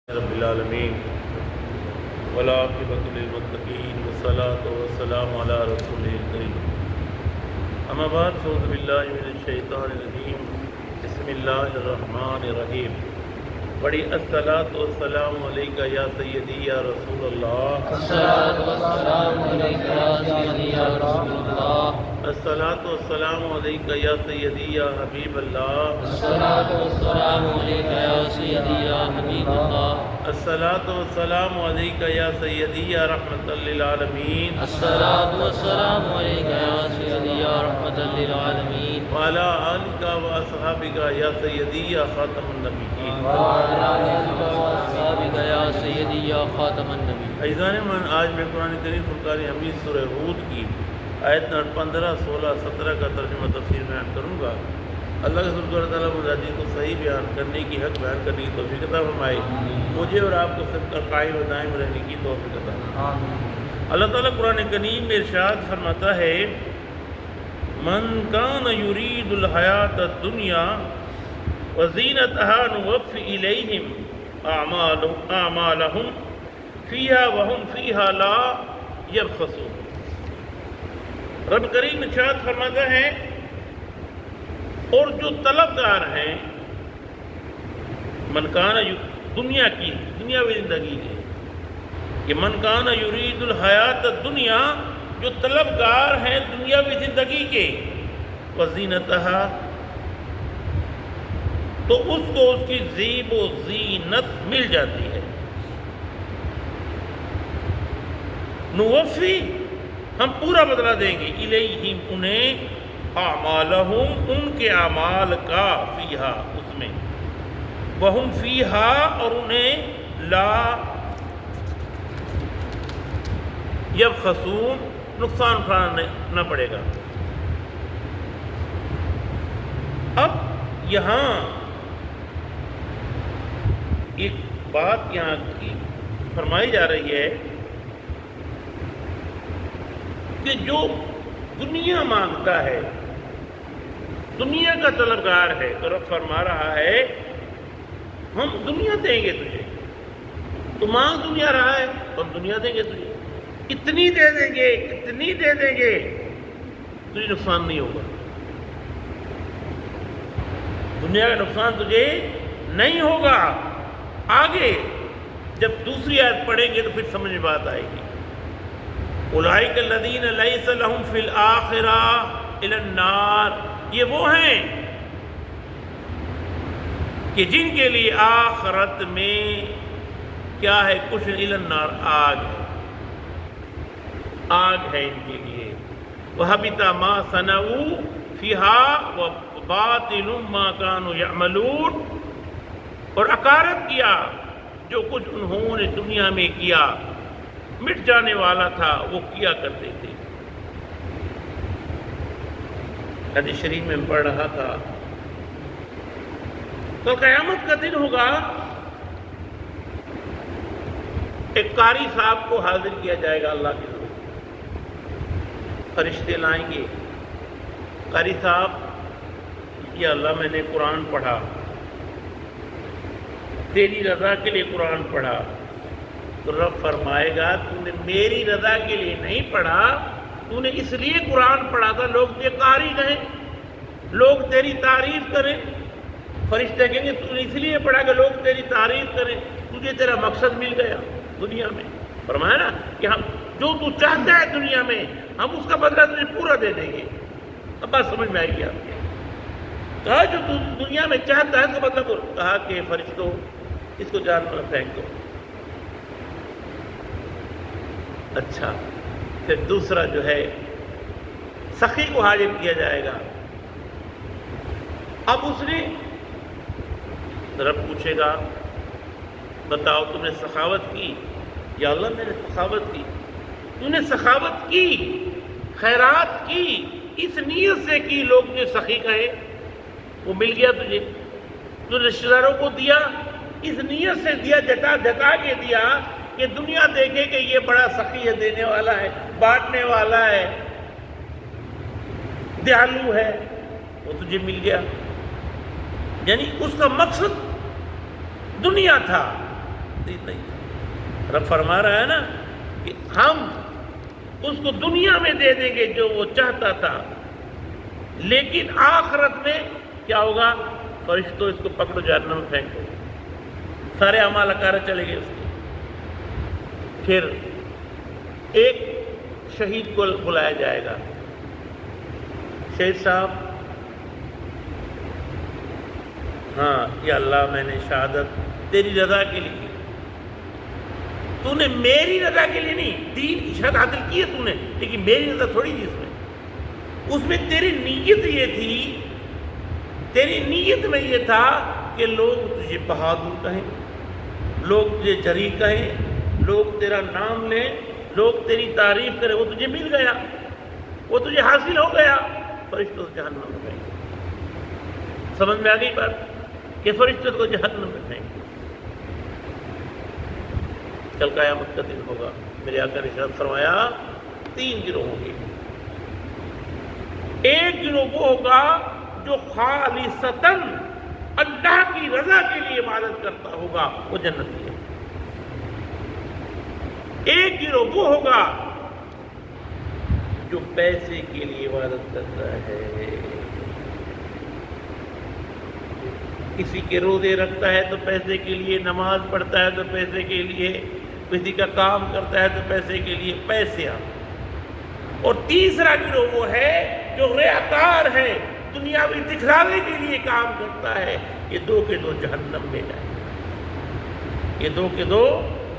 رب العالمین والعاقبۃ للمتقین والصلاۃ والسلام علی رسول الکریم اما بعد فاعوذ باللہ من الشیطان الرجیم بسم اللہ الرحمن الرحیم بڑی الصلاۃ والسلام علیکہ یا سیدی یا رسول اللہ الصلاة والسلام علیکہ یا سیدی یا رسول اللہ الصلاۃ والسلام علیکہ یا سیدی یا حبیب اللہ الصلاة والسلام علیکہ یا سیدی یا حبیب اللہ الصلاۃ والسلام علیکہ یا سیدی یا رحمۃ للعالمین الصلاة والسلام علیکہ یا سیدی یا رحمۃ للعالمین وعلی آلکہ واصحابکہ یا سیدی یا خاتم النبیین وعلی آلہ وصحبہ یا سیدی یا خاتم النبیین۔ عزیزان من، آج میں قرآن کریم فرقان حمید سورہ ہود کی آیت نمبر 15، 16، 17 کا ترجمہ تفسیر بیان کروں گا۔ اللہ کے سبحانہ و تعالیٰ مجاہدین کو صحیح بیان کرنے کی، حق بیان کرنے کی توفیق عطا فرمائے، مجھے اور آپ کو سب کا قائم و دائم رہنے کی توفیق عطا فرمائے۔ اللہ تعالیٰ قرآن کریم میں ارشاد فرماتا ہے من کان یرید الحیات الدنیا وزینتها نوفی الیہم اعمالہم فیہا وہم فیہا لا یبخسون۔ رب کریم ارشاد فرماتا ہے اور جو طلبگار ہیں من کان دنیا کی، دنیاوی زندگی کے، کہ من کان یرید الحیات الدنیا، جو طلبگار ہیں دنیاوی زندگی کے، وزینتہا، تو اس کو اس کی زیب و زینت مل جاتی ہے۔ نوفی، ہم پورا بدلہ دیں گے، الیہم، انہیں، اعمالہم، ان کے اعمال کا، فیہا، اس میں، وہم فیہا، اور انہیں لا یبخسون، نقصان اٹھانا نہ پڑے گا۔ اب یہاں ایک بات یہاں کی فرمائی جا رہی ہے کہ جو دنیا مانگتا ہے، دنیا کا طلبگار ہے، تو رب فرما رہا ہے ہم دنیا دیں گے تجھے، تو مانگ دنیا رہا ہے تو ہم دنیا دیں گے تجھے، اتنی دے دیں گے، اتنی دے دیں گے، تجھے نقصان نہیں ہوگا، دنیا کا نقصان تجھے نہیں ہوگا۔ آگے جب دوسری آیت پڑھیں گے تو پھر سمجھ میں بات آئے گی۔ اولئک الذین لیس لہم فی الآخرہ الا النار، یہ وہ ہیں کہ جن کے لیے آخرت میں کیا ہے، کچھ الا النار، آگ ہے، آگ ہے ان کے لیے۔ وَحَبِطَ مَا صَنَعُوا فِيهَا وَبَاطِلٌ مَا كَانُوا يَعْمَلُونَ، اور اکارت کیا جو کچھ انہوں نے دنیا میں کیا، مٹ جانے والا تھا، وہ کیا کرتے تھے۔ حدیث شریف میں پڑھ رہا تھا تو قیامت کا دن ہوگا، ایک قاری صاحب کو حاضر کیا جائے گا اللہ کے حضور، فرشتے لائیں گے، قاری صاحب یا اللہ میں نے قرآن پڑھا، تیری رضا کے لیے قرآن پڑھا، تو رب فرمائے گا تو نے میری رضا کے لیے نہیں پڑھا، تو نے اس لیے قرآن پڑھا تھا لوگ تیرے قاری کہیں، لوگ تیری تعریف کریں۔ فرشتے کہیں گے تو نے اس لیے پڑھا کہ لوگ تیری تعریف کریں، تجھے تیرا مقصد مل گیا دنیا میں۔ فرمایا نا کہ ہم جو تو چاہتا ہے دنیا میں، ہم اس کا بدلہ تجھے پورا دے دیں گے۔ اب بات سمجھ میں آئے گی آپ کے؟ کہا جو تو دنیا میں چاہتا ہے اس کا مطلب، کہا کہ فرشتوں اس کو جان پر پھینک دو۔ اچھا، پھر دوسرا جو ہے سخی کو حاضر کیا جائے گا۔ اب اس نے، رب پوچھے گا بتاؤ تم نے سخاوت کی؟ یا اللہ میں نے سخاوت کی۔ تو نے سخاوت کی، خیرات کی، اس نیت سے کی لوگ نے سخی کہے، وہ مل گیا تجھے۔ تو رشتہ داروں کو دیا، اس نیت سے دیا، جتا جتا کے دیا کہ دنیا دیکھے کہ یہ بڑا سخی ہے، دینے والا ہے، بانٹنے والا ہے، دیالو ہے، وہ تجھے مل گیا۔ یعنی اس کا مقصد دنیا تھا، نہیں تھا۔ رب فرما رہا ہے نا کہ ہم اس کو دنیا میں دے دیں گے جو وہ چاہتا تھا، لیکن آخرت میں کیا ہوگا؟ فرشتوں اس کو پکڑو جہنم میں پھینکو، سارے اعمال اکارہ چلے گئے اس کے۔ پھر ایک شہید کو بلایا جائے گا، شہید صاحب ہاں یا اللہ میں نے شہادت تیری رضا کے لیے کی، تو نے میری رضا کے لیے نہیں، دین کی شہادت حاصل کی ہے تو نے، لیکن میری رضا تھوڑی تھی اس میں تیری نیت یہ تھی، تیری نیت میں یہ تھا کہ لوگ تجھے بہادر کہیں، لوگ تجھے جری کہیں، لوگ تیرا نام لیں، لوگ تیری تعریف کریں، وہ تجھے مل گیا، وہ تجھے حاصل ہو گیا، فرشتوں سے جہنم میں پھینک۔ سمجھ میں آ گئی بات کہ فرشتوں کو جہنم میں پھینک۔ کل قیامت کا دن ہوگا، میرے آقا نے ارشاد فرمایا 3 گروہ ہوں گے۔ ایک گروہ وہ ہوگا جو خالصتاً اللہ کی رضا کے لیے عبادت کرتا ہوگا، وہ جنتی ہے۔ ایک گروہ وہ ہوگا جو پیسے کے لیے عبادت کرتا ہے، کسی کے روزے رکھتا ہے تو پیسے کے لیے، نماز پڑھتا ہے تو پیسے کے لیے، کسی کا کام کرتا ہے تو پیسے کے لیے، پیسے۔ اور تیسرا گروہ وہ ہے جو ریاکار ہے، دنیاوی دکھلاوے کے لیے کام کرتا ہے، یہ 2 کے 2 جہنم میں جائیں گے، یہ 2 کے 2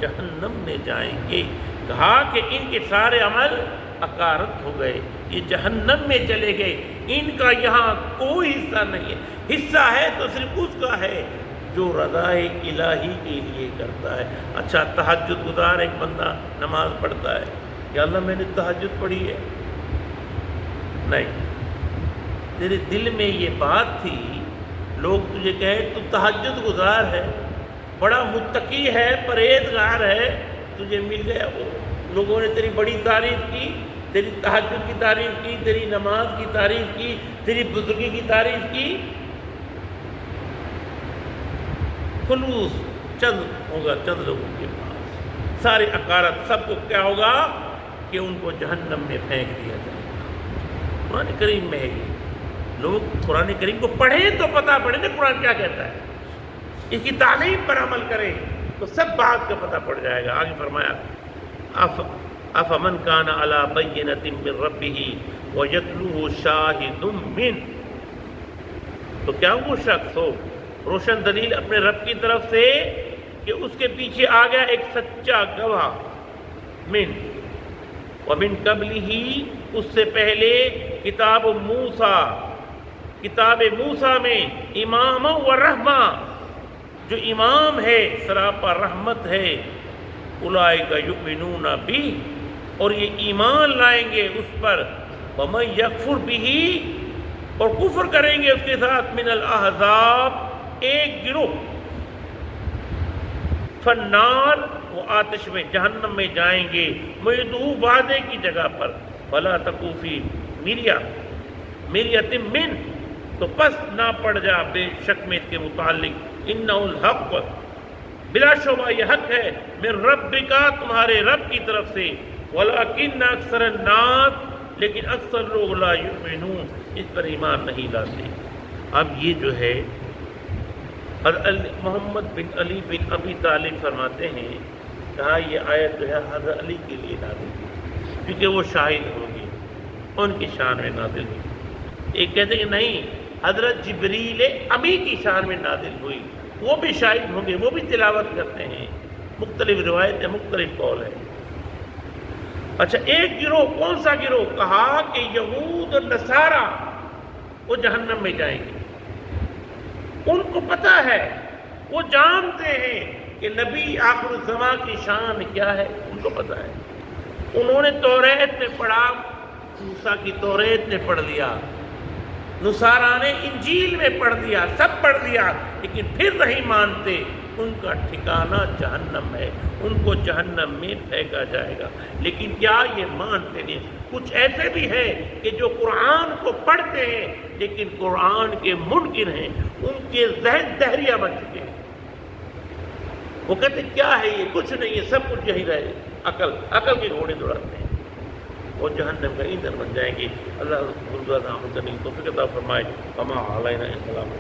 جہنم میں جائیں گے۔ کہا کہ ان کے سارے عمل اکارت ہو گئے، یہ جہنم میں چلے گئے، ان کا یہاں کوئی حصہ نہیں ہے، حصہ ہے تو صرف اس کا ہے جو رضائے الہی کے لیے کرتا ہے۔ اچھا تہجد گزار ایک بندہ نماز پڑھتا ہے، یا اللہ میں نے تہجد پڑھی ہے، نہیں، تیرے دل میں یہ بات تھی، لوگ تجھے کہے تو تہجد گزار ہے، بڑا متقی ہے، پرہیزگار ہے، تجھے مل گیا وہ، لوگوں نے تیری بڑی تعریف کی، تیری تہجد کی تعریف کی، تیری نماز کی تعریف کی، تیری بزرگی کی تعریف کی، خلوص چند ہوگا، چند لوگوں کے پاس، سارے اکارت سب کو کیا ہوگا کہ ان کو جہنم میں پھینک دیا جائے گا۔ قرآن کریم میں ہے یہ، لوگ قرآن کریم کو پڑھیں تو پتہ پڑے نا قرآن کیا کہتا ہے، اس کی تعلیم پر عمل کریں تو سب بات کا پتہ پڑ جائے گا۔ آگے فرمایا افمن کان علی بینۃ من ربہ ویتلوہ شاہد منہ، تو کیا وہ شخص ہو روشن دلیل اپنے رب کی طرف سے کہ اس کے پیچھے آ گیا ایک سچا گواہ، من ومن قبلہ، اس سے پہلے کتاب موسیٰ میں امام و رحمہ، جو امام ہے سراپا رحمت ہے، اولئک یؤمنون بہ، اور یہ ایمان لائیں گے اس پر، ومن یکفر بہ، اور کفر کریں گے اس کے ساتھ، من الاحزاب، ایک گروہ، فالنار، وہ آتش میں جہنم میں جائیں گے، موعدہ، وعدے کی جگہ پر، فلا تکو فی مریۃ من، تو پس نہ پڑ جا بے شک میں اس کے متعلق، انہ الحق، بلا شبہ یہ حق ہے، من ربک، تمہارے رب کی طرف سے، ولکن اکثر الناس، لیکن اکثر لوگ لا یؤمنون، اس پر ایمان نہیں لاتے۔ اب یہ جو ہے حضرت محمد بن علی بن ابی طالب فرماتے ہیں، کہا یہ آیت جو ہے حضرت علی کے لیے نازل ہوئی، کیونکہ وہ شاہد ہوں گے، ان کی شان میں نازل ہوئی۔ ایک کہتے ہیں کہ نہیں، حضرت جبریل امی کی شان میں نازل ہوئی، وہ بھی شاہد ہوں گے، وہ بھی تلاوت کرتے ہیں، مختلف روایتیں، مختلف قول ہے۔ اچھا ایک گروہ، کون سا گروہ؟ کہا کہ یہود اور نصارہ، وہ جہنم میں جائیں گے، ان کو پتہ ہے، وہ جانتے ہیں کہ نبی آخر الزمان کی شان کیا ہے، ان کو پتہ ہے، انہوں نے توریت میں پڑھا، موسیٰ کی توریت میں پڑھ لیا، نصارہ نے انجیل میں پڑھ دیا، سب پڑھ لیا، لیکن پھر نہیں مانتے، ان کا ٹھکانہ جہنم ہے، ان کو جہنم میں پھینکا جائے گا۔ لیکن کیا یہ مانتے نہیں؟ کچھ ایسے بھی ہیں کہ جو قرآن کو پڑھتے ہیں لیکن قرآن کے منکر ہیں، ان کے ذہن دہریہ بن چکے ہیں، وہ کہتے کیا ہے یہ؟ کچھ نہیں ہے، سب کچھ یہی رہے، عقل کے گھوڑے دوڑاتے ہیں، وہ جہنم کا ایندھن بن جائیں گی۔ اللہ گردوار عمل کرنے کی توفیق عطا فرمائے۔ وما علینا الا البلاغ۔